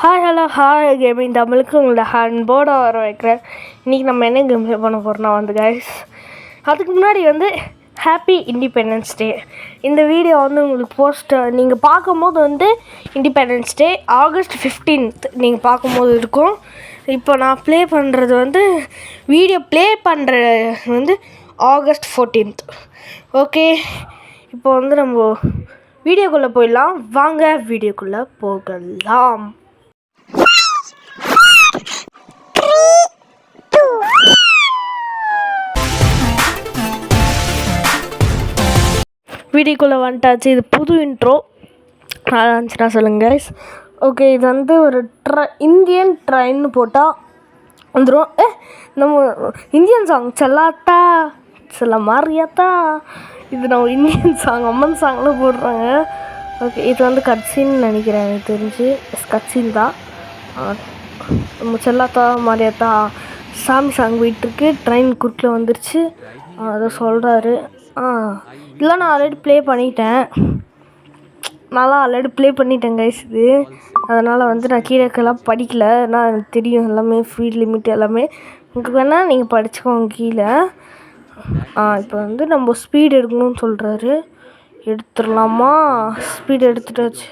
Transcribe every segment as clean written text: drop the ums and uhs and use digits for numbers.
Hi hello hi gaming தமிழுக்கு உங்களோட அன்போடு வர வைக்கிறேன். இன்றைக்கி நம்ம என்ன கேம் ப்ளே பண்ண போகிறோம்னா கைஸ், அதுக்கு முன்னாடி ஹாப்பி இண்டிபெண்டன்ஸ் டே. இந்த வீடியோ உங்களுக்கு நீங்கள் பார்க்கும்போது இண்டிபெண்டன்ஸ் டே ஆகஸ்ட் 15th நீங்கள் பார்க்கும்போது இருக்கும். இப்போ நான் ப்ளே பண்ணுறது வீடியோ ப்ளே பண்ணுறது ஆகஸ்ட் 14th. ஓகே, இப்போ நம்ம வீடியோக்குள்ளே போயிடலாம். வாங்க வீடியோக்குள்ளே போகலாம். வீடியோக்குள்ளே வந்துட்டாச்சு. இது புது இன்ட்ரோ நல்லா இருந்துச்சுன்னா சொல்லுங்கள் கைஸ். ஓகே, இது ஒரு இந்தியன் ட்ரெயின்னு போட்டால் வந்துடும். நம்ம இந்தியன் சாங் செல்லாத்தா சில மாரியாத்தா, இது நம்ம இந்தியன் சாங் அம்மன் சாங்லாம் போடுறாங்க. ஓகே, இது கட்சின்னு நினைக்கிறேன், எனக்கு தெரிஞ்சு கட்சின் தான். நம்ம செல்லாத்தா மாரியாத்தா சாமி சாங் போயிட்டுருக்கு. ட்ரெயின் குறுக்கில் வந்துருச்சு, அதை சொல்கிறாரு. இல்லை, நான் ஆல்ரெடி ப்ளே பண்ணிட்டேன் கைஸ் இது. அதனால் நான் கீழேக்கெல்லாம் படிக்கலை. நான் எனக்கு தெரியும் எல்லாமே, ஸ்பீட் லிமிட் எல்லாமே. உங்களுக்கு வேணால் நீங்கள் படிச்சுக்கோங்க கீழே. இப்போ நம்ம ஸ்பீடு எடுக்கணும்னு சொல்கிறாரு. எடுத்துடலாமா? ஸ்பீடு எடுத்துட்டாச்சு.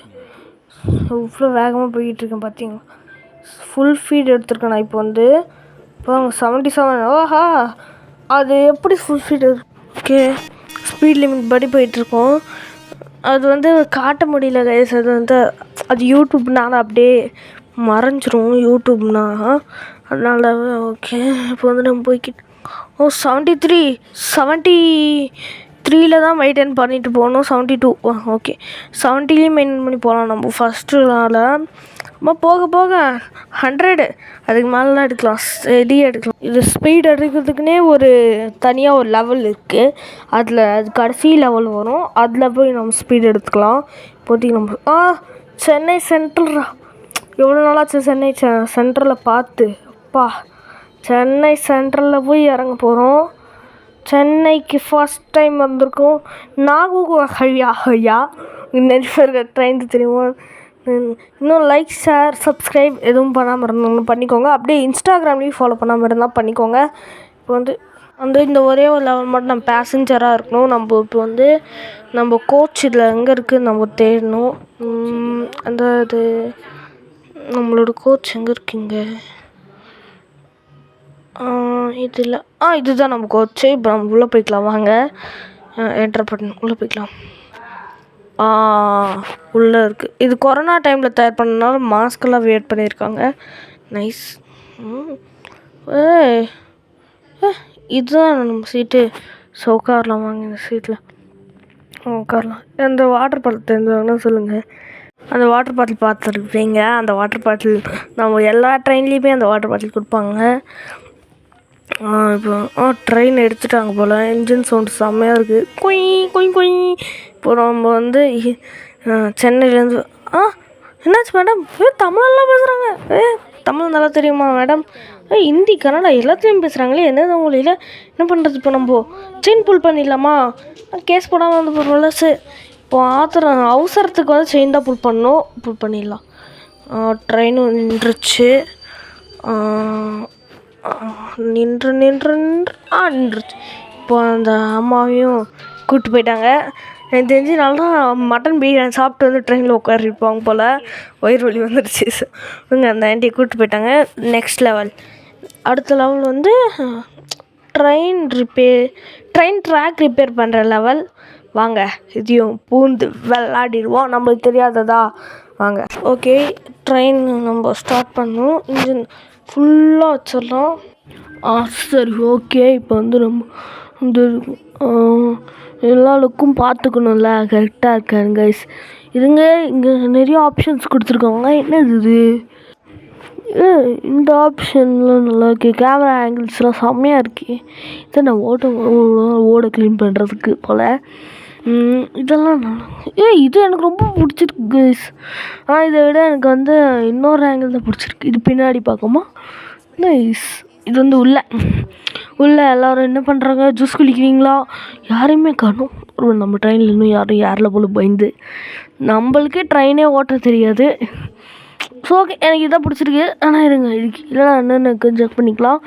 இவ்வளோ வேகமாக போய்கிட்டுருக்கேன் பார்த்தீங்களா? ஃபுல் ஸ்பீடு எடுத்துருக்கேன் நான். இப்போ இப்போ 77. ஓஹா, அது எப்படி full speed? Okay, speed limit படி போயிட்டுருக்கோம். அது காட்ட முடியல கைஸ். அது யூடியூப்னால அப்படியே மறைஞ்சிரும் யூடியூப்னா, அதனால. ஓகே, இப்போ நம்ம போய்கிட்டு 73 தான் மெயின்டைன் பண்ணிட்டு போகணும். 72. ஓகே, 70லேயும் மெயின்டைன் பண்ணி போகலாம் நம்ம ஃபஸ்ட்டுனால. நம்ம போக போக 100 அதுக்கு மேலாம் எடுக்கலாம், ஸ்டெடியாக எடுக்கலாம். இது ஸ்பீட் எடுக்கிறதுக்குனே தனியாக ஒரு லெவல் இருக்குது. அது கடைசி லெவல் வரும், அதில் போய் நம்ம ஸ்பீட் எடுத்துக்கலாம். இப்போதைக்கு நம்ம சென்னை சென்ட்ரல், எவ்வளோ நாளாச்சு சென்னை சென்ட்ரலில் பார்த்து. அப்பா, சென்னை சென்ட்ரலில் போய் இறங்க போகிறோம். சென்னைக்கு ஃபஸ்ட் டைம் வந்திருக்கோம். ஐயா நிறைய பேருக்கு ட்ரெயின் தெரியுமா? இன்னும் லைக் ஷேர் சப்ஸ்கிரைப் எதுவும் பண்ணாமல் இருந்தாலும் பண்ணிக்கோங்க. அப்படியே இன்ஸ்டாகிராம்லேயும் ஃபாலோ பண்ணாமல் இருந்தால் பண்ணிக்கோங்க. இப்போ இந்த ஒரே ஒரு லெவல் மட்டும் நம்ம பேசஞ்சராக இருக்கணும். நம்ம இப்போ நம்ம கோச் இதில் எங்கே இருக்குதுன்னு நம்ம தேடணும். இது நம்மளோட கோச் எங்கே இருக்குங்க? இதில் இதுதான் நம்ம கோச்சு. இப்போ நம்ம உள்ளே போய்க்கலாம். வாங்க, என்டர் பண்ண உள்ளே போய்க்கலாம். உள்ளே இருக்குது. இது கொரோனா டைமில் தயார் பண்ணனால மாஸ்க்கெல்லாம் வேர் பண்ணியிருக்காங்க. நைஸ். இதுதான் நம்ம சீட்டு. ஸோ உட்காரலாம், வாங்க இந்த சீட்டில் உட்காரலாம். அந்த வாட்டர் பாட்டில் தெரிஞ்சவங்கன்னா சொல்லுங்கள். அந்த வாட்டர் பாட்டில் பார்த்துருப்பீங்க. அந்த வாட்டர் பாட்டில் நம்ம எல்லா ட்ரெயின்லேயுமே அந்த வாட்டர் பாட்டில் கொடுப்பாங்க. இப்போ ட்ரெயின் எடுத்துட்டாங்க போல். இன்ஜின் சவுண்டு செம்மையாக இருக்குது. கொய் கொய் கொய். இப்போ நம்ம சென்னையிலேருந்து என்னாச்சு மேடம்? தமிழெல்லாம் பேசுகிறாங்க. தமிழ் நல்லா தெரியுமா மேடம்? ஹிந்தி கன்னடா எல்லாத்துலேயும் பேசுகிறாங்களே, எந்த மொழியில் என்ன பண்ணுறது? இப்போ நம்ம செயின் புல் பண்ணிடலாமா? கேஸ் போடாமல் போகிறோம்ல. சரி, இப்போ அவசரத்துக்கு செயின் தான் புல் பண்ணிடலாம். ட்ரெயின் நின்றுச்சு. நின்றுச்சு. இப்போ அந்த அம்மாவையும் கூப்பிட்டு போயிட்டாங்க. எனக்கு தெரிஞ்சு நல்லா மட்டன் பிரியாணி சாப்பிட்டு ட்ரெயினில் உட்காரிருப்பாங்க போல். வயிறு வலி வந்துடுச்சு. அந்த ஆண்டியை கூப்பிட்டு போயிட்டாங்க. நெக்ஸ்ட் லெவல், அடுத்த லெவல் ட்ரெயின் ட்ராக் ரிப்பேர் பண்ணுற லெவல். வாங்க, இதையும் பூந்து விளாடிடுவோம். நம்மளுக்கு தெரியாததா? வாங்க. ஓகே, ட்ரெயின் நம்ம ஸ்டார்ட் பண்ணணும். இன்ஜின் ஃபுல்லாக வச்சிடலாம். சரி, ஓகே. இப்போ நம்ம எல்லா லுக்கும் பார்த்துக்கணும்ல, கரெக்டாக இருக்காங்க கைஸ். இங்கே நிறைய ஆப்ஷன்ஸ் கொடுத்துருக்காங்க. என்னது இது? இந்த ஆப்ஷன்லாம் நல்லா இருக்குது. கேமரா ஆங்கிள்ஸ்லாம் செம்மையாக இருக்குது. இதை நான் ஓட க்ளீன் பண்ணுறதுக்கு போல். இதெல்லாம் இது எனக்கு ரொம்ப பிடிச்சிருக்கு கைஸ். இதை விட எனக்கு இன்னொரு ஆங்கிள் தான் பிடிச்சிருக்கு. இது பின்னாடி பார்க்கமா நைஸ். இது உள்ளே எல்லோரும் என்ன பண்ணுறாங்க? ஜூஸ் குடிக்கிறீங்களா? யாரையுமே காணும். நம்ம ட்ரெயினில் இன்னும் யாரும் ஏறல போல் பயந்து. நம்மளுக்கே ட்ரெயினே ஓட்ட தெரியாது. ஸோ ஓகே, எனக்கு இதான் பிடிச்சிருக்கு. ஆனால் இருங்க, இதுக்கு இல்லைனா என்னென்னு செக் பண்ணிக்கலாம்.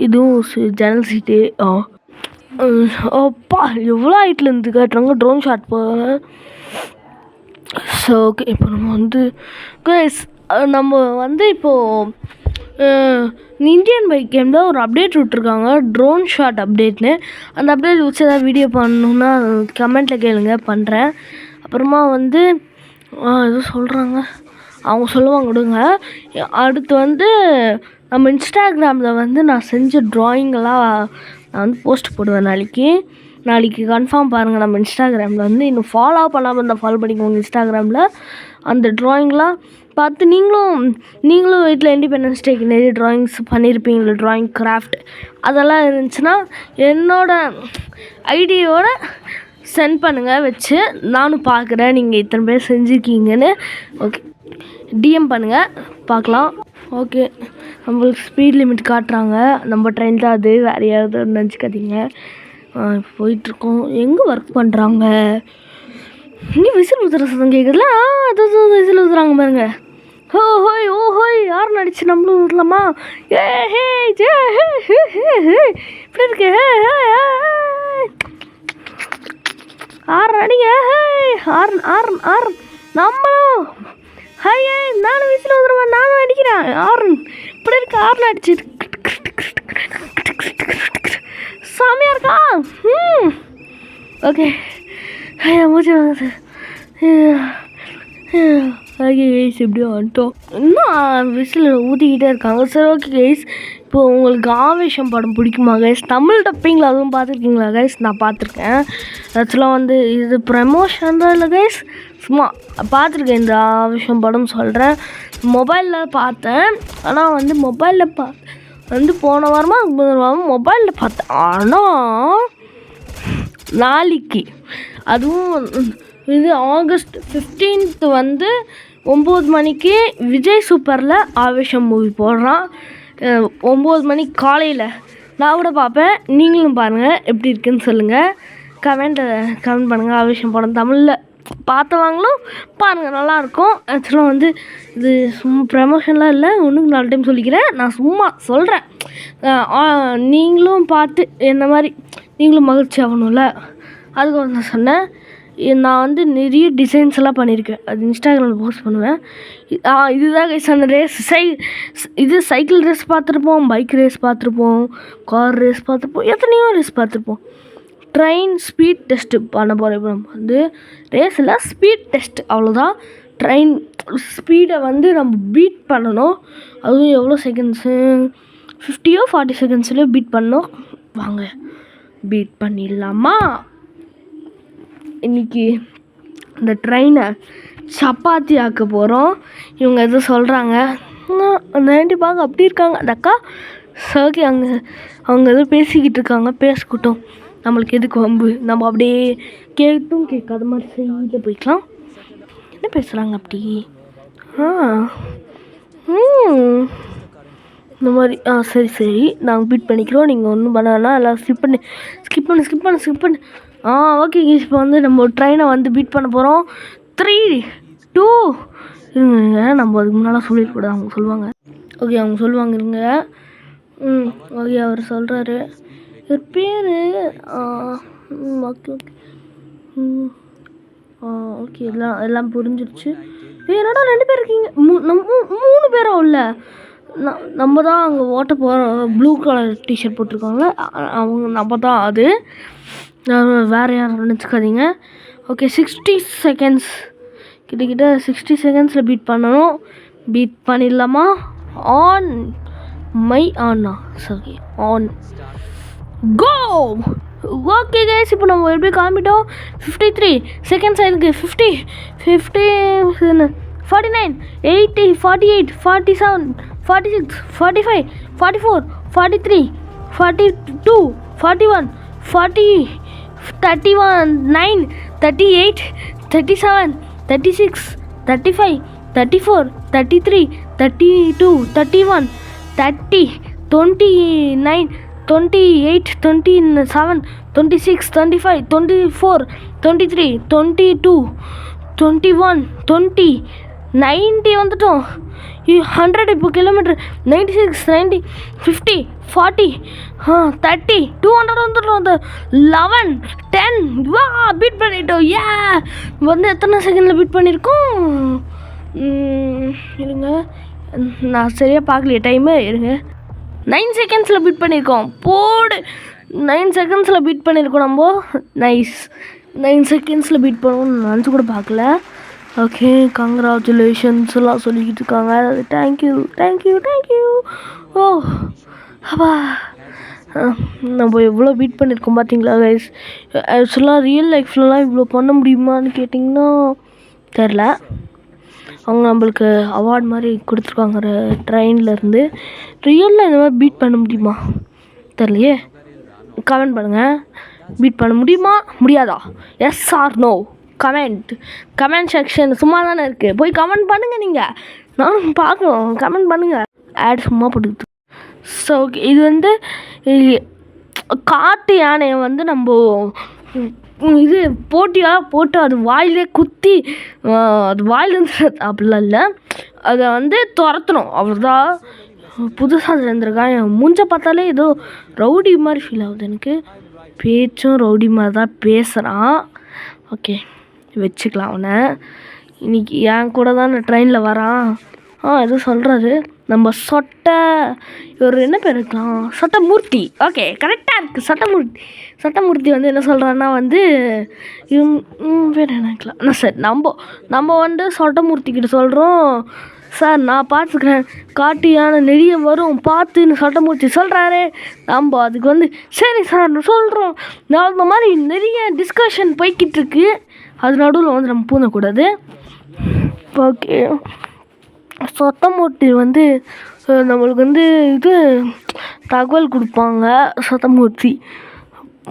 இதுவும் ஜன்னல் சீட்டு. அப்பா எவ்வளோ ஹைட்டில் இருந்து காட்டுறாங்க, ட்ரோன் ஷாட் போக. ஸோ ஓகே, இப்போ நம்ம வந்து இப்போது இந்தியன் பைக் கேமில் ஒரு அப்டேட் விட்ருக்காங்க, ட்ரோன் ஷாட் அப்டேட்னு. அந்த அப்டேட் வச்சு ஏதாவது வீடியோ பண்ணணுன்னா கமெண்ட்டில் கேளுங்க, பண்ணுறேன். அப்புறமா வந்து எதுவும் சொல்கிறாங்க, அவங்க சொல்லுவாங்க விடுங்க. அடுத்து வந்து நம்ம இன்ஸ்டாகிராமில் வந்து நான் செஞ்ச ட்ராயிங்கெல்லாம் நான் வந்து போஸ்ட் போடுவேன் நாளைக்கு கன்ஃபார்ம் பாருங்கள். நம்ம இன்ஸ்டாகிராமில் வந்து இன்னும் ஃபாலோ பண்ணாமல் இருந்தால் ஃபாலோ பண்ணிக்கோங்க இன்ஸ்டாகிராமில். அந்த ட்ராயிங்லாம் பார்த்து நீங்களும் வீட்டில் இண்டிபெண்டன்ஸ் டேக்கு நிறைய ட்ராயிங்ஸ் பண்ணியிருப்பீங்களா, ட்ராயிங் கிராஃப்ட் அதெல்லாம் இருந்துச்சுன்னா என்னோடய ஐடியோட சென்ட் பண்ணுங்கள் வச்சு நானும் பார்க்குறேன் நீங்கள் இத்தனை பேர் செஞ்சுருக்கீங்கன்னு. ஓகே, டிஎம் பண்ணுங்கள் பார்க்கலாம். ஓகே, நம்மளுக்கு ஸ்பீட் லிமிட் காட்டுறாங்க, நம்ம ட்ரெயின் தான் அது, வேறு யாராவது நினச்சிக்காதீங்க. போயிட்டுருக்கோம். எங்கே ஒர்க் பண்ணுறாங்க? இங்கே விசில் ஊற்றுற சத்தம் கேட்குதுல, அது விசில் ஊற்றுறாங்க பாருங்க. ஹோய் யார் நடிச்சு நம்மளும் ஊற்றலாமா? இப்படி இருக்கு. ஆறு அடிங்க, ஆறு நம்மளும் நானும் விசில் ஊற்றுருவேன், நானும் அடிக்கிறேன். இப்படி இருக்கு, ஆறு அடிச்சு சாமியாக இருக்கா? ஓகே, மூச்சு வாங்க. ஓகே கைஸ், எப்படியோ வந்துட்டோம். இன்னும் விசில் ஊற்றிக்கிட்டே இருக்காங்க. சரி ஓகே கைஸ், இப்போது உங்களுக்கு ஆவேசம் படம் பிடிக்குமா கைஸ்? தமிழ் டப்பிங்கில் அதுவும் பார்த்துருக்கீங்களா கைஸ்? நான் பார்த்துருக்கேன். ஆக்சுவலாக வந்து இது ப்ரமோஷன் தான் இல்லை கைஸ், சும்மா பார்த்துருக்கேன் இந்த ஆவேசம் படம் சொல்கிறேன். மொபைலில் பார்த்தேன். ஆனால் வந்து மொபைலில் வந்து போன வாரமாக மொபைலில் பார்த்தேன். ஆனால் நாளைக்கு, அதுவும் இது ஆகஸ்ட் 15th வந்து 9 மணிக்கு விஜய் சூப்பரில் ஆவேசம் மூவி போடுறான். 9 மணிக்கு காலையில் நான் கூட பார்ப்பேன். நீங்களும் பாருங்கள், எப்படி இருக்குன்னு சொல்லுங்கள், கமெண்ட் பண்ணுங்கள். ஆவேசம் படம் தமிழில் பார்த்தவங்களும் பாருங்கள், நல்லாயிருக்கும். ஆக்சுவலாக வந்து இது சும்மா ப்ரமோஷன்லாம் இல்லை, ஒன்றுக்கு 4 டைம் சொல்லிக்கிறேன், நான் சும்மா சொல்கிறேன். நீங்களும் பார்த்து என்ன மாதிரி நீங்களும் மகிழ்ச்சி ஆகணும்ல, அதுக்கு வந்து நான் சொன்னேன். நான் வந்து நிறைய டிசைன்ஸ் எல்லாம் பண்ணியிருக்கேன், அது இன்ஸ்டாகிராமில் போஸ்ட் பண்ணுவேன். இதுதான் கைஸ் அந்த ரேஸ். இது சைக்கிள் ரேஸ் பார்த்துருப்போம், பைக் ரேஸ் பார்த்துருப்போம், கார் ரேஸ் பார்த்துருப்போம், எத்தனையோ ரேஸ் பார்த்துருப்போம். ட்ரெயின் ஸ்பீட் டெஸ்ட்டு பண்ண போகிறோம். இப்போ நம்ம வந்து ரேஸில் ஸ்பீட் டெஸ்ட், அவ்வளோதான். ட்ரெயின் ஸ்பீடை வந்து நம்ம பீட் பண்ணணும். அதுவும் எவ்வளோ செகண்ட்ஸு, 50 or 40 செகண்ட்ஸ்லேயே பீட் பண்ணணும். வாங்க பீட் பண்ணிடலாமா? இன்றைக்கி இந்த ட்ரெயினை சப்பாத்தி ஆக்க போகிறோம். இவங்க எதுவும் சொல்கிறாங்க, அந்த ஆண்டி பார்க்க அப்படி இருக்காங்க அந்த அக்கா. ஓகே, அவங்க எதுவும் பேசிக்கிட்டு இருக்காங்க, பேசிக்கிட்டோம், நம்மளுக்கு எதுக்கு வம்பு, நம்ம அப்படியே கேட்டும் கேட்காத மாதிரி செய்ய போய்க்கலாம். என்ன பேசுகிறாங்க அப்படி? இந்த மாதிரி சரி நாங்கள் பீட் பண்ணிக்கிறோம், நீங்கள் ஒன்றும் பண்ண வேணாம், எல்லாம் ஸ்கிப் பண்ணு. ஓகே, இப்போ வந்து நம்ம ட்ரெயினை வந்து பீட் பண்ண போகிறோம். 3, 2 இருங்க, நம்ம அதுக்கு முன்னால் சொல்லிடக்கூடாது, அவங்க சொல்லுவாங்க. ஓகே, அவங்க சொல்லுவாங்க இருங்க. ஓகே, அவர் சொல்கிறாரு, இவர் பேர் ஓகே எல்லாம் புரிஞ்சிருச்சு. என்னடா 2 பேர் இருக்கீங்க, 3 பேரும் இல்லை, நம்ம தான் அங்கே ஓட்ட போகிறோம். ப்ளூ கலர் டிஷர்ட் போட்டிருக்காங்களே அவங்க, நம்ம தான் அது, வேறு யாரும் நினச்சிக்காதீங்க. ஓகே, 60 செகண்ட்ஸ் கிட்டக்கிட்ட 60 செகண்ட்ஸில் பீட் பண்ணணும். பீட் பண்ணிடலாமா? சரி ஆன் கோ. ஓகே கைஸ், இப்போ நம்ம எப்படி கிளம்பிட்டோம்? 53 செகண்ட்ஸ் ஆயிருக்கு. 50 49 80 48 47 46 45 44 43 42 41 40 31 9 38 37 36 35 34 33 32 31 30 29 28 27 26 25 24 23 22 21 20 90 வந்துட்டோம். 100 இப்போ கிலோமீட்டர். 96, 90, 50, 40, 30, 200 வந்துட்டோம். அந்த 11, 10 வா பீட் பண்ணிட்டோம். வந்து எத்தனை செகண்டில் பீட் பண்ணியிருக்கோம் இருங்க, நான் சரியாக பார்க்கலையே டைமு. இருங்க, 9 செகண்ட்ஸில் பீட் பண்ணியிருக்கோம். போடு, 9 செகண்ட்ஸில் பீட் பண்ணியிருக்கோம் நம்ம. நைஸ். 9 செகண்ட்ஸில் பீட் பண்ணுவோம்னு நினச்சி கூட பார்க்கல. ஓகே, கங்க்ராச்சுலேஷன்ஸ் எல்லாம் சொல்லிக்கிட்டு இருக்காங்க. தேங்க்யூ. ஓ அப்பா, நம்ம எவ்வளோ பீட் பண்ணியிருக்கோம் பார்த்தீங்களா கைஸ். ஆக்சுவலாக ரியல் லைஃப்லலாம் இவ்வளோ பண்ண முடியுமான்னு கேட்டிங்கன்னா தெரில. அவங்க நம்மளுக்கு அவார்ட் மாதிரி கொடுத்துருக்காங்க ட்ரெயின்லேருந்து. ரியலில் இந்த மாதிரி பீட் பண்ண முடியுமா தெரிலையே. கமெண்ட் பண்ணுங்கள், பீட் பண்ண முடியுமா முடியாதா? Yes or no comment section சும்மா தானே இருக்குது, போய் கமெண்ட் பண்ணுங்கள். நீங்கள் நானும் பார்க்கணும், கமெண்ட் பண்ணுங்கள். ஆட் சும்மா போட்டுக்கிட்டு. ஸோ இது வந்து காட்டு யானையை வந்து நம்ம இது போட்டியாக போட்டு அது வாயிலே குத்தி அது வாயிலேருந்து அப்படிலாம் இல்லை, அதை வந்து துரத்தணும் அவ்வளோதான். புதுசாக சேர்ந்துருக்கான். என் மூஞ்ச பார்த்தாலே ஏதோ ரவுடி மாதிரி ஃபீல் ஆகுது எனக்கு. பேச்சும் ரவுடி மாதிரி தான் பேசுகிறான். ஓகே, வச்சுக்கலாம் அவனை. இன்றைக்கி என் கூட தான் ட்ரெயினில் வரான். எதுவும் சொல்கிறாரு நம்ம இவர் என்ன பேர் இருக்கலாம், சட்டமூர்த்தி. ஓகே, கரெக்டாக இருக்குது. சட்டமூர்த்தி வந்து என்ன சொல்கிறான்னா வந்து பேர் என்னக்கலாம் சார், நம்ம வந்து சட்டமூர்த்திக்கிட்ட சொல்கிறோம், சார் நான் பார்த்துக்கிறேன், காட்டு யானை நெறிய வரும் பார்த்துன்னு சட்டமூர்த்தி சொல்கிறாரு. நம்ம அதுக்கு வந்து சரி சார் சொல்கிறோம். நான் இந்த மாதிரி நிறைய டிஸ்கஷன் போய்கிட்டு இருக்கு, அது நடுவில் வந்து நம்ம பூந்தக்கூடாது. ஓகே, சட்டமூர்த்தி வந்து நம்மளுக்கு வந்து இது தகவல் கொடுப்பாங்க. சட்டமூர்த்தி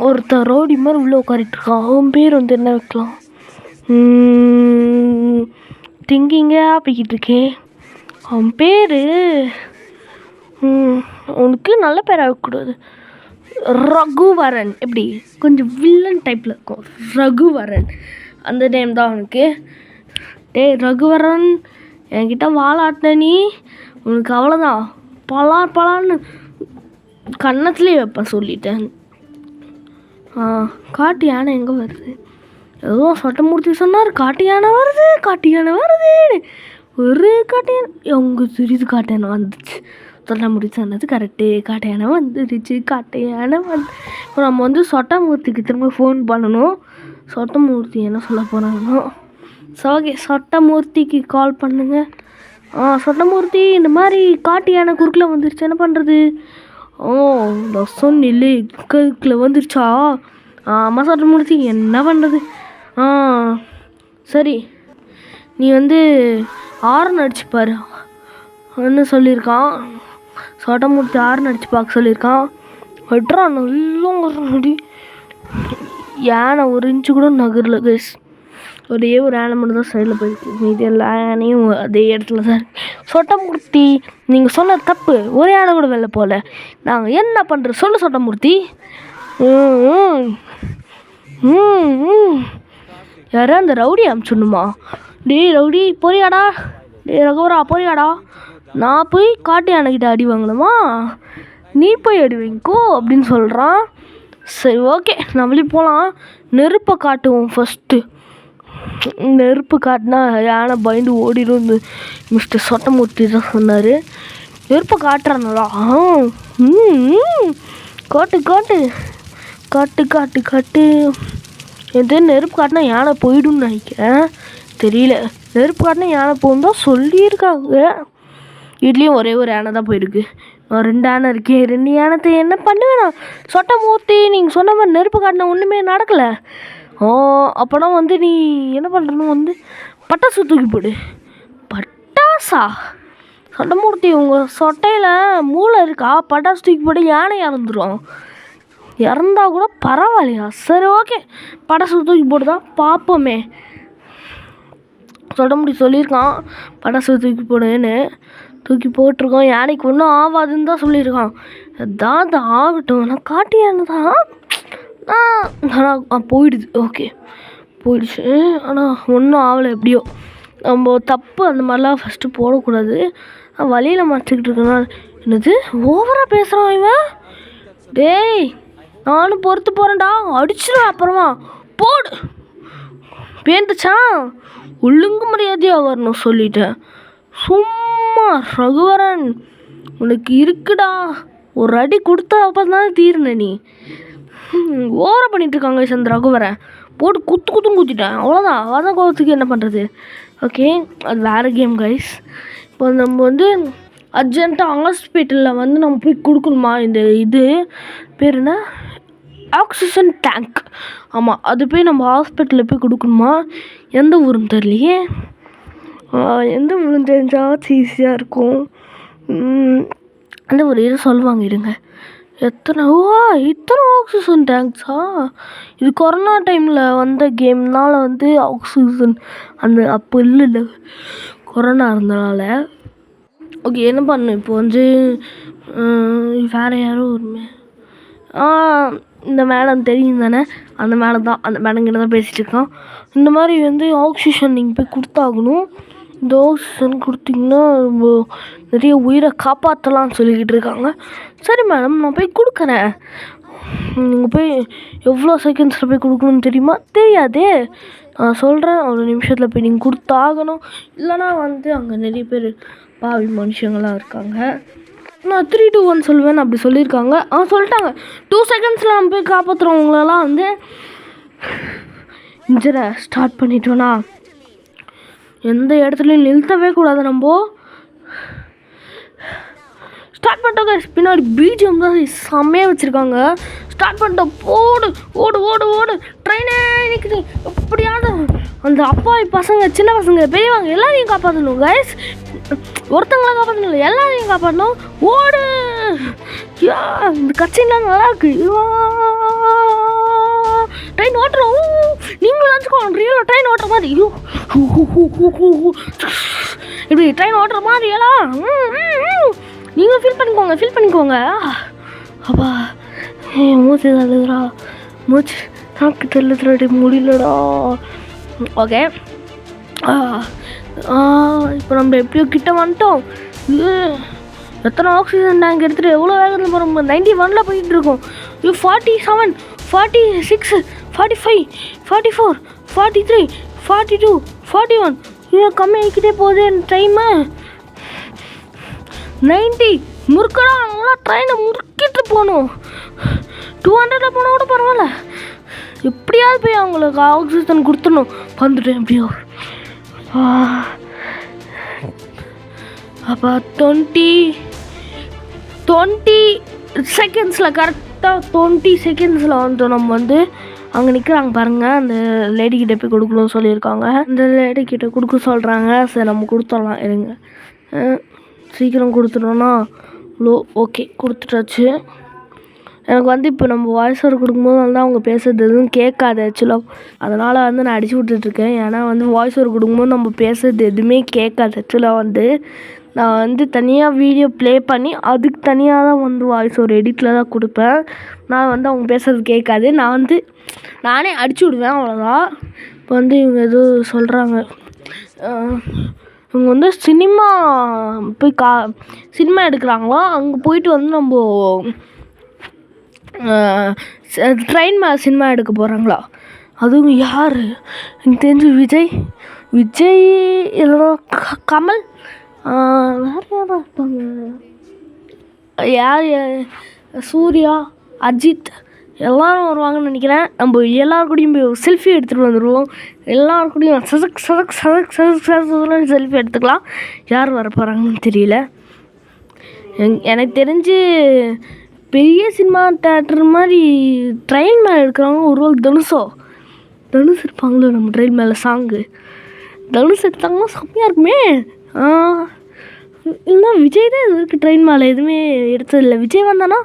ஒருத்தர் ரோடி மாதிரி உள்ளே உட்காரிட்ருக்கான். அவன் பேர் வந்து என்ன வைக்கலாம், திங்கிங்கே போய்கிட்டு இருக்கேன். அவன் பேர் உனக்கு நல்ல பேராக வைக்கக்கூடாது, ரகுவரன். எப்படி கொஞ்சம் வில்லன் டைப்பில் இருக்கும், ரகுவரன் அந்த நேம் தான் அவனுக்கு. ரகுவரன் என்கிட்ட வாழாட்டின நீ, உனக்கு அவ்வளோதான், பலான்னு கன்னத்துலேயே வைப்பேன் சொல்லிட்டேன். காட்டு யானை எங்கே வருது? ஏதோ சட்டமூர்த்தி சொன்னார், காட்டு யானை வருது. ஒரு காட்டு யானை எங்கே தெரியுது, காட்டு யானை வந்துச்சு. சட்டமூர்த்தி சொன்னது கரெக்டு, காட்டு யானை வந்துருச்சு. இப்போ நம்ம வந்து சட்டமூர்த்திக்கு திரும்ப ஃபோன் பண்ணணும். சட்டமூர்த்தி என்ன சொல்ல போகிறாங்கன்னா, ஓகே சட்டமூர்த்திக்கு கால் பண்ணுங்க. சட்டமூர்த்தி இந்த மாதிரி காட்டு யானை குறுக்கில் வந்துருச்சு, என்ன பண்ணுறது? சொன்னில்லை குறுக்கில் வந்துருச்சா? ஆமாம் சட்டமூர்த்தி, என்ன பண்ணுறது? சரி, நீ வந்து ஆரன் அடிச்சுப்பார்ன்னு சொல்லியிருக்கான். சட்டமூர்த்தி ஆரன் அடிச்சு பார்க்க சொல்லியிருக்கான். வெட்டுறா நல்லா யானை ஒரு இன்ச்சு கூட நகரில் கைஸ். ஒரே ஒரு யானை மட்டும் தான் சைடில் போயிருக்கு, மீதி எல்லா யானையும் அதே இடத்துல தான். சட்டமூர்த்தி நீங்கள் சொன்ன தப்பு, ஒரு யானை கூட வெளில போகல, நாங்கள் என்ன பண்ணுறது சொல்லு சட்டமூர்த்தி. யாரா அந்த ரவுடி அனுப்பிச்சுடணுமா? ரவுடி போறியாடா, ரகுவரா போறியாடா? நான் போய் காட்டு யானைக்கிட்ட அடி வாங்கணுமா? நீ போய் அடி வாங்கிக்கோ அப்படின்னு சொல்கிறான். சரி ஓகே, நம்மளே போகலாம். நெருப்பை காட்டுவோம் ஃபஸ்ட்டு. நெருப்பு காட்டினா யானை பயந்து ஓடிடும், மிஸ்டர் சட்டமூர்த்தி தான் சொன்னார். நெருப்பை காட்டுறாங்களா? காட்டு எது நெருப்பு காட்டினா யானை போயிடும்னு நினைக்கிறேன், தெரியல. நெருப்பு காட்டினா யானை போகும் தான் சொல்லியிருக்காங்க. இதுலேயும் ஒரே ஒரு யானை தான் போயிருக்கு, 2 யானை இருக்கே. 2 யானத்தை என்ன பண்ணுவேண்ணா? சட்டமூர்த்தி நீங்கள் சொன்ன மாதிரி நெருப்பு காட்டினா ஒன்றுமே நடக்கலை. அப்போனா வந்து நீ என்ன பண்ணுறணும், வந்து பட்டாசு தூக்கி போடு. பட்டாசா? சட்டமூர்த்தி உங்கள் சொட்டையில் மூளை இருக்கா? பட்டாசு தூக்கி போட்டு யானை இறந்துடும். இறந்தா கூட பரவாயில்லையா? சரி ஓகே, பட்டாசு தூக்கி போட்டு தான் பார்ப்போமே. சட்டமூர்த்தி சொல்லியிருக்கான் பட்டாசு தூக்கி போடுன்னு. தூக்கி போட்டிருக்கோம், யானைக்கு ஒன்றும் ஆகாதுன்னு தான் சொல்லியிருக்கான். அதான் ஆகட்டும், ஆனால் காட்டு யானை தான். ஆனால் போயிடுது. ஓகே போயிடுச்சு, ஆனால் ஒன்றும் ஆகலை. எப்படியோ நம்ம தப்பு அந்த மாதிரிலாம் ஃபஸ்ட்டு போடக்கூடாது. வழியில் மறைச்சிக்கிட்டு இருக்கனால என்னது ஓவராக பேசுகிறான் இவன். டேய் நானும் பொறுத்து போகிறேன்டா, அடிச்சிடும் அப்புறமா போடு. பேந்துச்சா ஒழுங்கு மரியாதையாக வரணும் சொல்லிட்டேன். சும்மா ரகுவரன் உனக்கு இருக்குடா, ஒரு அடி கொடுத்தா அப்போ தான் தீர்ன. நீ ஓவராக பண்ணிகிட்ருக்காங்க அந்த ரகுவரன். போட்டு குத்துன்னு குத்திட்டேன், அவ்வளோதான். அதான் கோவத்துக்கு என்ன பண்ணுறது. ஓகே, அது வேறு கேம் கைஸ். இப்போ நம்ம வந்து அர்ஜென்ட்டாக ஹாஸ்பிட்டலில் வந்து நம்ம போய் கொடுக்கணுமா, இந்த இது பேர் என்ன, ஆக்சிஜன் டேங்க். ஆமாம், அது போய் நம்ம ஹாஸ்பிட்டலில் போய் கொடுக்கணுமா. எந்த ஊருன்னு தெரியலையே. எந்த ஊருன்னு தெரிஞ்சால் ஈஸியாக இருக்கும். அந்த ஒரு இது சொல்லுவாங்க இருங்க. இத்தனை ஆக்சிஜன் டேங்க்ஸா? இது கொரோனா டைமில் வந்த கேம்னால் வந்து ஆக்சிஜன் அந்த அப்போ இல்லை கொரோனா இருந்தனால. ஓகே, என்ன பண்ணணும் இப்போ வந்து வேறு யாரும் ஒருமே இந்த மேடம் தெரியும் தானே, அந்த மேடம் தான், அந்த மேடங்கிட்ட தான் பேசிகிட்டு இருக்கோம். இந்த மாதிரி வந்து ஆக்சிஜன் நீங்கள் போய் கொடுத்தாகணும். இந்த ஆக்சிஜன் கொடுத்தீங்கன்னா ரொம்ப நிறைய உயிரை காப்பாற்றலாம்னு சொல்லிக்கிட்டு இருக்காங்க. சரி மேடம், நான் போய் கொடுக்குறேன். நீங்கள் போய் எவ்வளோ செகண்ட்ஸில் போய் கொடுக்கணும்னு தெரியுமா? தெரியாதே, நான் சொல்கிறேன். ஒரு நிமிஷத்தில் போய் நீங்கள் கொடுத்தாகணும். இல்லைனா வந்து அங்கே நிறைய பேர் பாவி மனுஷங்களாம் இருக்காங்க. நான் 3, 2, 1 சொல்லுவேன் அப்படி சொல்லியிருக்காங்க. சொல்லிட்டாங்க 2 செகண்ட்ஸில் நம்ம போய் காப்பாற்றுறவங்களெல்லாம் வந்து இன்ஜரை ஸ்டார்ட் பண்ணிட்டோன்னா எந்த இடத்துலையும் நிறுத்தவே கூடாது. நம்ம ஸ்டார்ட் பண்ணிட்டோம் கைஸ். பின்னாடி பிஜிஎம் தான் செம்மையாக வச்சுருக்காங்க. ஸ்டார்ட் பண்ணிட்டோம். போடு ஓடு ஓடு ஓடு. ட்ரெயினே நிற்குது. எப்படியாவது அந்த அப்பாவி பசங்க, சின்ன பசங்க, பெரியவங்க எல்லாரையும் காப்பாற்றணும் கைஸ். ஒருத்தங்களை காப்பாற்றணும், எல்லாரையும் காப்பாற்றணும். ஓடு. இந்த கட்சிலாம் நல்லா இருக்கு. ட்ரெயின் ஓட்டுறோம். நீங்களும் நினச்சிக்கோங்க ரியலாக ட்ரெயின் ஓட்டுற மாதிரி. இப்படி ட்ரெயின் ஓட்டுற மாதிரி எல்லாம் நீங்கள் ஃபீல் பண்ணிக்கோங்க. அப்பா மூச்சு தள்ளுதுடா, மூச்சு தாக்கு தள்ளுதுடா, முடியலடா. ஓகே, இப்போ நம்ம எப்படியோ கிட்ட வந்துட்டோம். எத்தனை ஆக்சிஜன் டேங்க் எடுத்துகிட்டு எவ்வளோ வேகத்தில் போகிறோம். 91 போயிட்டு இருக்கோம். 47, 46, 45, 44, 43, 42, 41. இது கம்மி ஆகிக்கிட்டே போகுது டைமு. 90 முறுக்கடா. நல்லா ட்ரெயினை முறுக்கிட்டு போகணும். 200 போனால் கூட பரவாயில்ல, எப்படியாவது போய் அவங்களுக்கு ஆக்சிஜன் கொடுத்துடணும். வந்துட்டேன் எப்படியோ. அப்போ 20 செகண்ட்ஸில் கரெக்டாக 20 செகண்ட்ஸில் வந்து நம்ம வந்து அங்கே நிற்கிறாங்க பாருங்கள். அந்த லேடிக்கிட்ட போய் கொடுக்கணும்னு சொல்லியிருக்காங்க. அந்த லேடிக்கிட்ட கொடுக்க சொல்கிறாங்க. சரி நம்ம கொடுத்துடலாம் இருங்க. சீக்கிரம் கொடுத்துட்டோன்னா ஓகே கொடுத்துட்டாச்சு. எனக்கு வந்து இப்போ நம்ம வாய்ஸ் ஓவர் கொடுக்கும்போது வந்து அவங்க பேசுகிறது எதுவும் கேட்காது ஆக்சுவலாக. அதனால் வந்து நான் அடிச்சு விட்டுட்ருக்கேன். ஏன்னா வந்து வாய்ஸ் ஓவர் கொடுக்கும்போது நம்ம பேசுகிறது எதுவுமே கேட்காது ஆக்சுவலாக. வந்து நான் வந்து தனியாக வீடியோ ப்ளே பண்ணி அதுக்கு தனியாக தான் வந்து வாய்ஸ் ஓவர் எடிட்டில் தான் கொடுப்பேன். நான் வந்து அவங்க பேசுகிறது கேட்காது. நான் வந்து நானே அடிச்சு விடுவேன், அவ்வளோதான். இப்போ வந்து இவங்க எதுவும் சொல்கிறாங்க. இவங்க வந்து சினிமா போய் சினிமா எடுக்கிறாங்களோ, அங்கே போயிட்டு வந்து நம்ம ட்ரெயின் மேலே சினிமா எடுக்க போகிறாங்களா. அதுவும் யார் எனக்கு தெரிஞ்சு விஜய் இல்லைனா கமல், வேறு யாராக இருப்பாங்க, யார் சூர்யா, அஜித் எல்லோரும் வருவாங்கன்னு நினைக்கிறேன். நம்ம எல்லாருக்கூடையும் போய் செல்ஃபி எடுத்துகிட்டு வந்துடுவோம். எல்லாருக்கூடையும் செல்ஃபி எடுத்துக்கலாம். யார் வர போகிறாங்கன்னு தெரியல. எனக்கு தெரிஞ்சு பெரிய சினிமா தேட்டர் மாதிரி ட்ரெயின் மேலே எடுக்கிறவங்க ஒரு தனுஷ் இருப்பாங்களோ நம்ம ட்ரெயின் மேலே சாங்கு. தனுஷ் எடுத்தாங்கன்னா செம்மையாக இருக்குமே. இல்லைன்னா விஜய் தான் இது வரைக்கும் ட்ரெயின் மேலே எதுவுமே எடுத்ததில்லை. விஜய் வந்தானா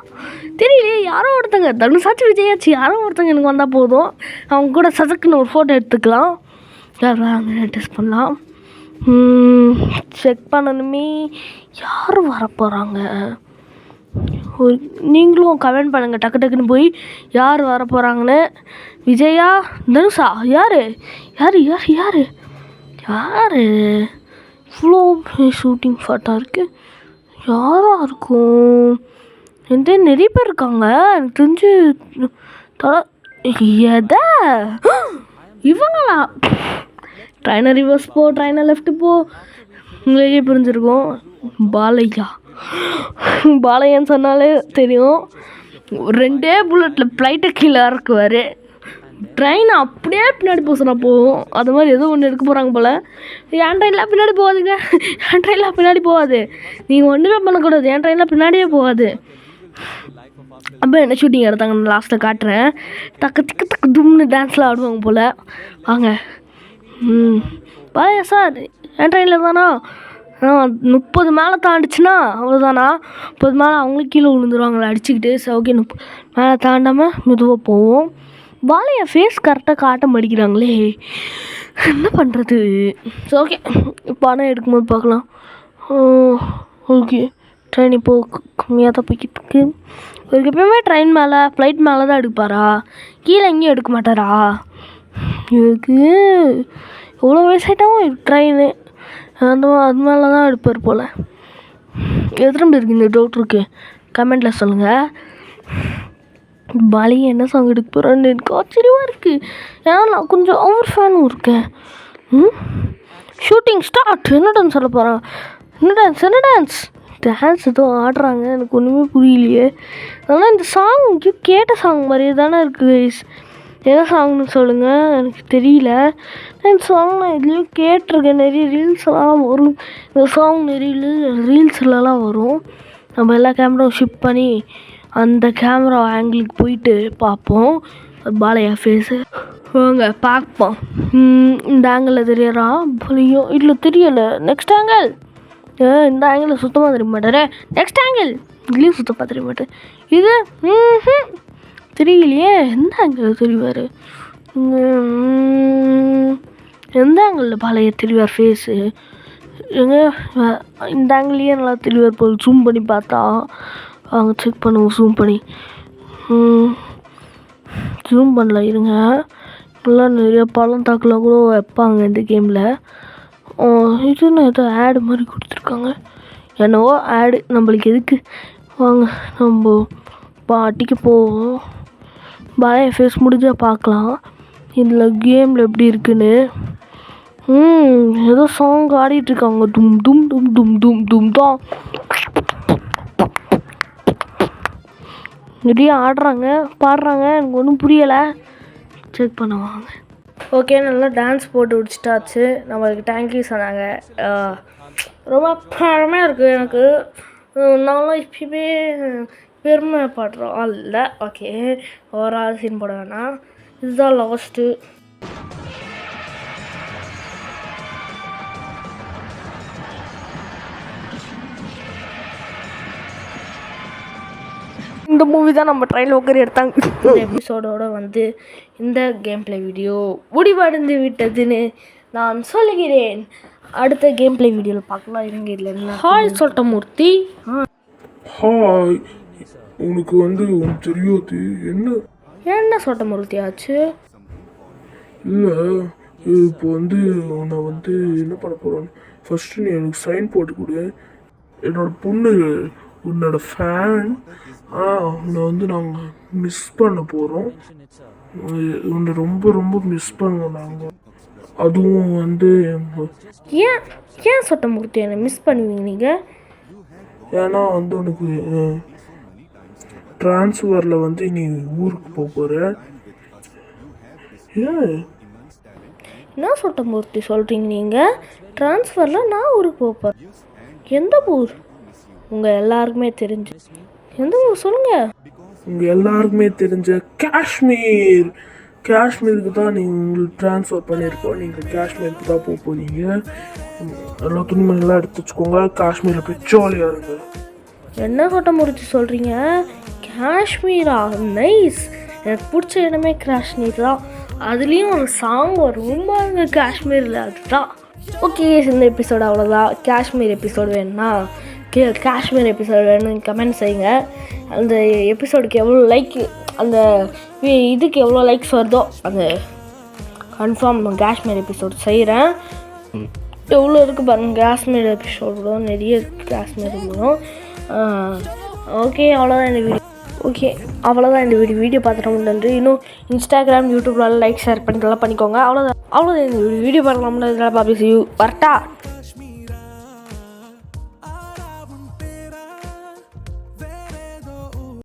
தெரியலையே, யாரோ ஒருத்தங்க, தனுஷாச்சும் விஜயாச்சு யாரோ ஒருத்தங்க எனக்கு வந்தால் போதும். அவங்க கூட சதக்குன்னு ஒரு ஃபோட்டோ எடுத்துக்கலாம். அங்கே டெஸ்ட் பண்ணலாம். செக் பண்ணணுமே யார் வரப்போகிறாங்க. நீங்களும் கமெண்ட் பண்ணுங்கள் டக்குன்னு போய் யார் வரப்போகிறாங்கன்னு. விஜயா, தனுஷா, யார் யார் இவ்வளோ ஷூட்டிங் ஃபாட்டாக இருக்குது? யாராக இருக்கும்? எந்த நிறைய பேர் இருக்காங்க. எனக்கு தெரிஞ்சு எதை இவங்களா? ட்ரைனர் ரிவர்ஸ் போ, ட்ரைனர் லெஃப்ட் போ. உங்களுக்கே புரிஞ்சிருக்கும். பாலையான்னு சொன்னாலே தெரியும். 2 புல்லட்டில் ஃப்ளைட்டை கீழே இறக்குவார். ட்ரெயின் அப்படியே பின்னாடி போச்சுனா போகும். அது மாதிரி ஏதோ ஒன்று எடுக்க போகிறாங்க போல். என் ட்ரெயின்லாம் பின்னாடி போகாதுங்க. என் ட்ரெயின்லாம் பின்னாடி போகாது. நீங்கள் ஒன்றுமே பண்ணக்கூடாது. என் ட்ரெயின்லாம் பின்னாடியே போகாது. அப்போ என்ன ஷூட்டிங் எடுத்தாங்க நான் லாஸ்ட்டில் காட்டுறேன். டக்கு தும்னு டான்ஸ்லாம் ஆடுவாங்க போல். வாங்க. பாயா சார், என் ட்ரெயினில் தானா? 30 மேலே தாண்டிச்சுன்னா அவ்வளோதானா? 30 மேலே அவங்களும் கீழே விழுந்துருவாங்களே அடிச்சுக்கிட்டு. சரி, ஓகே. 30 மேலே தாண்டாமல் மெதுவாக போவோம். பாலையா ஃபேஸ் கரெக்டாக காட்ட மாட்டேங்கிறாங்களே, என்ன பண்ணுறது? ஸோ ஓகே, பணம் எடுக்கும்போது பார்க்கலாம். ஓகே, ட்ரெயின் இப்போது கம்மியாக தான் போய்கிட்டு இருக்கு. இவருக்கு எப்பயுமே ட்ரெயின் மேலே ஃப்ளைட் மேலே தான் எடுப்பாரா? கீழே எங்கேயும் எடுக்க மாட்டாரா? இவருக்கு எவ்வளோ வயசாயிட்டாவும் ட்ரெயின் அது மேலே தான் எடுப்பார் போல். எத்தனை பேருக்கு இந்த டவுட் இருக்குது கமெண்டில் சொல்லுங்கள். பாலி என்ன சாங் எடுக்க போகிறான்னு எனக்கு ஆச்சரியமாக இருக்குது. ஏன்னா நான் கொஞ்சம் ஓவர் ஃபேனும் இருக்கேன். Shooting start. என்ன டான்ஸ் ஆட போகிறான்? என்ன டான்ஸ் எதுவும் ஆடுறாங்க, எனக்கு ஒன்றுமே புரியலையே. ஆனால் இந்த சாங் கேட்ட சாங் மாதிரியே தானே இருக்குது கைஸ். என்ன சாங்னு சொல்லுங்கள், எனக்கு தெரியல. இந்த சாங் நான் இதுலேயும் கேட்டிருக்கேன். நிறைய ரீல்ஸ்லாம் வரும் இந்த சாங். நிறைய ரீல்ஸ்லலாம் வரும். நம்ம எல்லா கேமராவும் ஷிஃப்ட் பண்ணி அந்த கேமரா ஆங்கிளுக்கு போயிட்டு பார்ப்போம் பாலையா ஃபேஸு. வாங்க பார்ப்போம். இந்த ஆங்கிளில் தெரியறா பலியோ? இல்லை தெரியலை. Next angle. இந்த ஆங்கிளில் சுத்தமாக தெரிய மாட்டார். Next angle. இதுலேயும் சுத்தமாக தெரிய மாட்டார். இது தெரியலையே. எந்த ஆங்கிளில் தெரிவார்? எந்த ஆங்கிளில் பாலையா தெரிவார் ஃபேஸு? எங்க இந்த ஆங்கிள்லேயே நல்லா தெரிவார் போல். ஜூம் பண்ணி பார்த்தா அவங்க செக் பண்ணுவோம். ஜூம் பண்ணல இருங்க. நல்லா நிறைய பழம் தாக்கெலாம் கூட வைப்பாங்க இந்த கேமில். இதுன்னு ஏதோ ஆடு மாதிரி கொடுத்துருக்காங்க. என்னவோ ஆடு, நம்மளுக்கு எதுக்கு? வாங்க நம்ம பாட்டிக்கு போவோம். பாலையா ஃபேஸ் முடிஞ்சால் பார்க்கலாம் இதில் கேமில் எப்படி இருக்குன்னு. ஏதோ சாங் ஆடிட்டுருக்காங்க. டும் டும் டும் டும் டும் டும் தான் நிறைய ஆடுறாங்க பாடுறாங்க. எனக்கு ஒன்றும் புரியலை. செக் பண்ணுவாங்க. ஓகே, நல்லா டான்ஸ் போட்டு முடிச்சிட்டாச்சு. நம்மளுக்கு தேங்க்யூ சொன்னாங்க. ரொம்ப பெருமையாக இருக்குது எனக்கு. நான்லாம் இப்போயுமே பெருமைப்படுறோம் இல்லை. ஓகே, ஒரு சீன் போட வேணாம். இதுதான் லாஸ்ட்டு. இந்த மூவி தான் நம்ம ட்ரெயினில் உட்காரி எடுத்தாங்க. இந்த எபிசோடோடு வந்து இந்த கேம் பிளே வீடியோ முடிவடைந்து விட்டதுன்னு நான் சொல்லுகிறேன். அடுத்த கேம் பிளே வீடியோவில் பார்க்கலாம். இருங்க, இதில் என்ன ஹாய் சொட்டமூர்த்தி. ஹாய். உனக்கு ஒன்று தெரியாது. என்ன சொட்டமூர்த்தி ஆச்சு? இல்லை, இப்போ உன்னை என்ன பண்ண போகிறோன்னு ஃபஸ்ட்டு நீ எனக்கு சைன் போட்டு கொடு. என்னோடய பொண்ணு உன்னோட ஃபேன். உன்னை நாங்கள் மிஸ் பண்ண போகிறோம். உன்னை ரொம்ப ரொம்ப மிஸ் பண்ணுவோம் நாங்கள். அதுவும் ஏன் சொட்டமூர்த்தி என்னை மிஸ் பண்ணுவீங்க நீங்கள்? ஏன்னா உனக்கு ட்ரான்ஸ்ஃபரில் நீ ஊருக்கு போக போகிற. என்ன சொட்டமூர்த்தி சொல்கிறீங்க நீங்கள்? ட்ரான்ஸ்ஃபரில் நான் ஊருக்கு போக போகிறேன். எந்த ஊர்? உங்கள் எல்லாருக்குமே தெரிஞ்சு எந்த ஊர் சொல்லுங்கள்? உங்கள் எல்லாருக்குமே தெரிஞ்ச காஷ்மீருக்கு தான் நீங்கள் உங்களுக்கு ட்ரான்ஸ்ஃபர் பண்ணியிருக்கோம். நீங்கள் காஷ்மீருக்கு தான் போக போகிறீங்க. எல்லா துணிமணிலாம் எடுத்து வச்சுக்கோங்க. காஷ்மீரில் போய் ஜாலியாக இருங்க. என்ன சொட்ட முடிச்சு சொல்கிறீங்க? காஷ்மீரா? நைஸ். எனக்கு பிடிச்ச இடமே காஷ்மீர் தான். அதுலேயும் ஒரு சாங் வரும் பாருங்க காஷ்மீரில், அதுதான். ஓகே, இந்த எபிசோடு அவ்வளோதான். காஷ்மீர் எபிசோடு வேணும்னா காஷ்மீர் எபிசோடு வேணும்னு கமெண்ட் செய்யுங்க. அந்த எபிசோடுக்கு எவ்வளோ லைக், அந்த இதுக்கு எவ்வளோ லைக்ஸ் வருதோ அந்த கன்ஃபார்ம் காஷ்மீர் எபிசோடு செய்கிறேன். எவ்வளோ இருக்குது பாருங்கள். கிளாஸ்மேட் எபிசோடோட நிறைய இருக்குது. கிளாஸ்மேட் வரும். ஓகே அவ்வளோதான் இந்த வீடியோ. வீடியோ பார்த்துட்டு நன்றி. இன்னும் இன்ஸ்டாகிராம் யூடியூப்லாம் லைக் ஷேர் பண்ணிக்கலாம் பண்ணிக்கோங்க. அவ்வளோதான் இந்த வீடியோ பார்க்கலாம்னா இதெல்லாம் பாபி யூ வரட்டா.